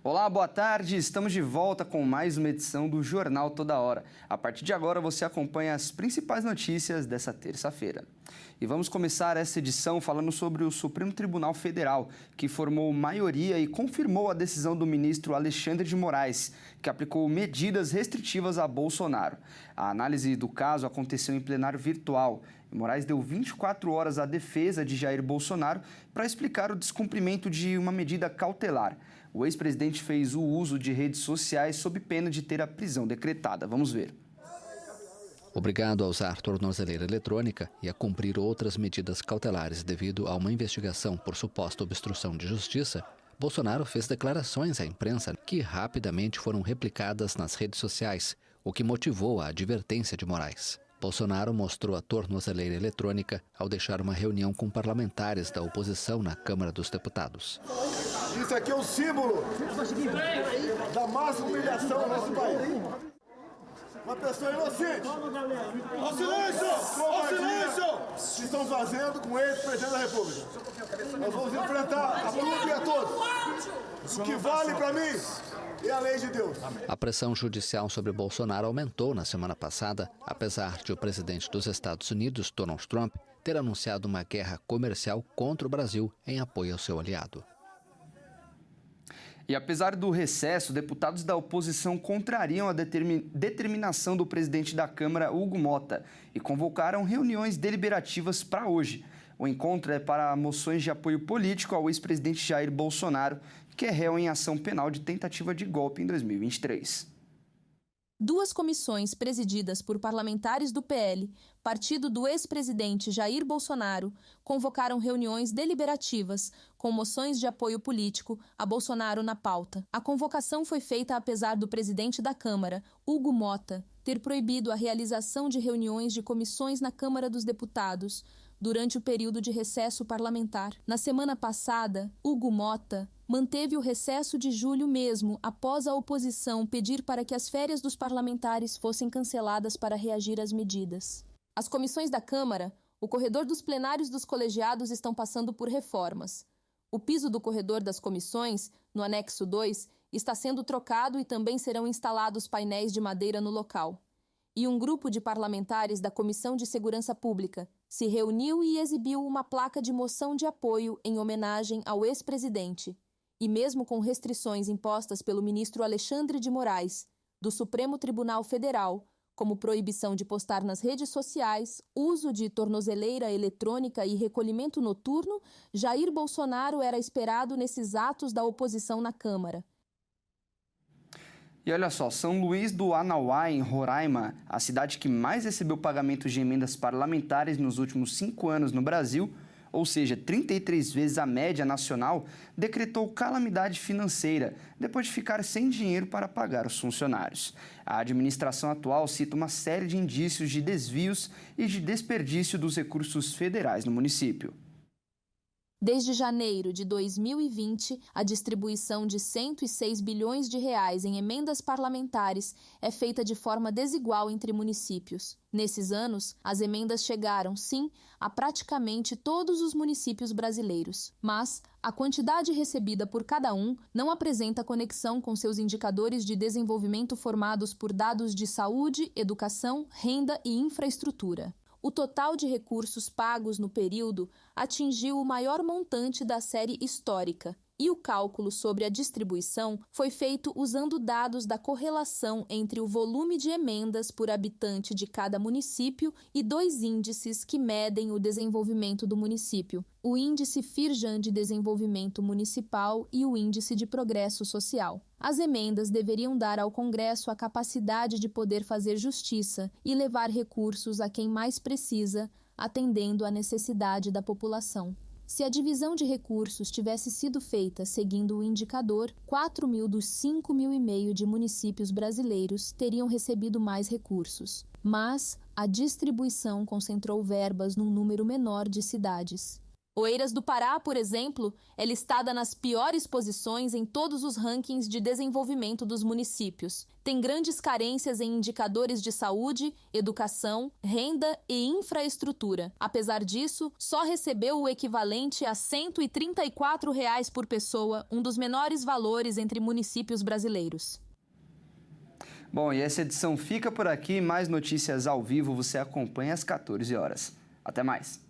Olá, boa tarde. Estamos de volta com mais uma edição do Jornal Toda Hora. A partir de agora você acompanha as principais notícias dessa terça-feira. E vamos começar essa edição falando sobre o Supremo Tribunal Federal, que formou maioria e confirmou a decisão do ministro Alexandre de Moraes, que aplicou medidas restritivas a Bolsonaro. A análise do caso aconteceu em plenário virtual. Moraes deu 24 horas à defesa de Jair Bolsonaro para explicar o descumprimento de uma medida cautelar. O ex-presidente fez o uso de redes sociais sob pena de ter a prisão decretada. Vamos ver. Obrigado a usar tornozeleira eletrônica e a cumprir outras medidas cautelares devido a uma investigação por suposta obstrução de justiça, Bolsonaro fez declarações à imprensa que rapidamente foram replicadas nas redes sociais, o que motivou a advertência de Moraes. Bolsonaro mostrou a tornozeleira eletrônica ao deixar uma reunião com parlamentares da oposição na Câmara dos Deputados. Isso aqui é um símbolo da máxima humilhação no nosso país. Uma pessoa inocente. Ao silêncio! Ao silêncio! Que estão fazendo com o ex-presidente da República. Nós vamos enfrentar a tudo e a todos. O que vale para mim é a lei de Deus. A pressão judicial sobre Bolsonaro aumentou na semana passada, apesar de o presidente dos Estados Unidos, Donald Trump, ter anunciado uma guerra comercial contra o Brasil em apoio ao seu aliado. E apesar do recesso, deputados da oposição contrariam a determinação do presidente da Câmara, Hugo Mota, e convocaram reuniões deliberativas para hoje. O encontro é para moções de apoio político ao ex-presidente Jair Bolsonaro, que é réu em ação penal de tentativa de golpe em 2023. Duas comissões presididas por parlamentares do PL, partido do ex-presidente Jair Bolsonaro, convocaram reuniões deliberativas com moções de apoio político a Bolsonaro na pauta. A convocação foi feita apesar do presidente da Câmara, Hugo Mota, ter proibido a realização de reuniões de comissões na Câmara dos Deputados durante o período de recesso parlamentar. Na semana passada, Hugo Mota manteve o recesso de julho mesmo, após a oposição pedir para que as férias dos parlamentares fossem canceladas para reagir às medidas. As comissões da Câmara, o corredor dos plenários dos colegiados estão passando por reformas. O piso do corredor das comissões, no anexo 2, está sendo trocado e também serão instalados painéis de madeira no local. E um grupo de parlamentares da Comissão de Segurança Pública se reuniu e exibiu uma placa de moção de apoio em homenagem ao ex-presidente. E mesmo com restrições impostas pelo ministro Alexandre de Moraes, do Supremo Tribunal Federal, como proibição de postar nas redes sociais, uso de tornozeleira eletrônica e recolhimento noturno, Jair Bolsonaro era esperado nesses atos da oposição na Câmara. E olha só, São Luís do Anauá, em Roraima, a cidade que mais recebeu pagamentos de emendas parlamentares nos últimos 5 anos no Brasil, ou seja, 33 vezes a média nacional, decretou calamidade financeira, depois de ficar sem dinheiro para pagar os funcionários. A administração atual cita uma série de indícios de desvios e de desperdício dos recursos federais no município. Desde janeiro de 2020, a distribuição de 106 bilhões de reais em emendas parlamentares é feita de forma desigual entre municípios. Nesses anos, as emendas chegaram, sim, a praticamente todos os municípios brasileiros. Mas a quantidade recebida por cada um não apresenta conexão com seus indicadores de desenvolvimento formados por dados de saúde, educação, renda e infraestrutura. O total de recursos pagos no período atingiu o maior montante da série histórica, e o cálculo sobre a distribuição foi feito usando dados da correlação entre o volume de emendas por habitante de cada município e 2 índices que medem o desenvolvimento do município: o Índice Firjan de Desenvolvimento Municipal e o Índice de Progresso Social. As emendas deveriam dar ao Congresso a capacidade de poder fazer justiça e levar recursos a quem mais precisa, atendendo à necessidade da população. Se a divisão de recursos tivesse sido feita seguindo o indicador, 4.000 dos 5.500 de municípios brasileiros teriam recebido mais recursos. Mas a distribuição concentrou verbas num número menor de cidades. Oeiras do Pará, por exemplo, é listada nas piores posições em todos os rankings de desenvolvimento dos municípios. Tem grandes carências em indicadores de saúde, educação, renda e infraestrutura. Apesar disso, só recebeu o equivalente a R$ 134 por pessoa, um dos menores valores entre municípios brasileiros. Bom, e essa edição fica por aqui. Mais notícias ao vivo você acompanha às 14 horas. Até mais.